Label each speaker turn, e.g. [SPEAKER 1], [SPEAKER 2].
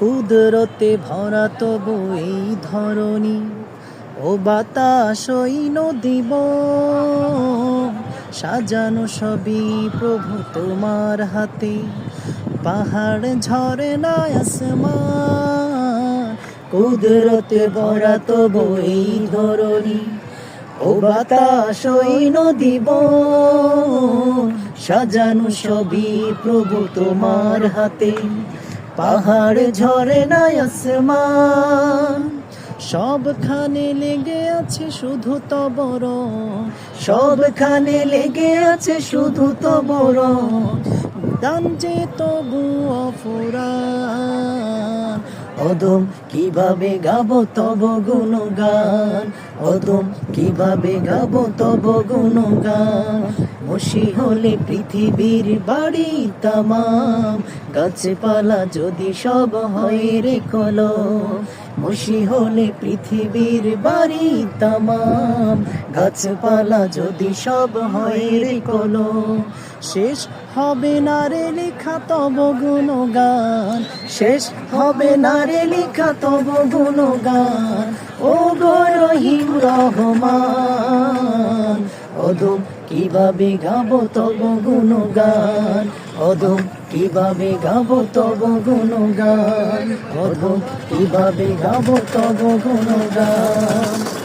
[SPEAKER 1] কুদরতে ভরা তবু এই ধরণী, ও বাতাস ওই নদী বন, সাজানো সবই প্রভু তোমার হাতে। পাহাড় ঝরনা আসমান, কুদরতে ভরা তবু এই ধরণী, ও বাতাস ওই নদী বন, সাজানো সবই প্রভু তোমার হাতে। পাহাড় ঝরনা আসমান, সবখানে লেগে আছে শুধু তবর, সবখানে লেগে আছে শুধু তবর। দান যে তবু অফুরান, অদম কিভাবে গাবো তব গুণগান, অদম কিভাবে গাবো তব গুণগান। খুশি হলে পৃথিবীর বাড়ি তামাম, গাছপালা যদি সব হয় রে কলম। খুশি হলে পৃথিবীর বাড়ি তামাম, গাছপালা যদি সব হয় রে কলম। শেষ হবে না রে লেখা তব গুণগান, শেষ হবে না রে লেখা তব গুণগান। ও গো রহিম রহমান, অদম কিভাবে গাবো তব গুণগান, অদম কিভাবে গাবো তব গুণগান, অদম কিভাবে গাবো তব গুণগান।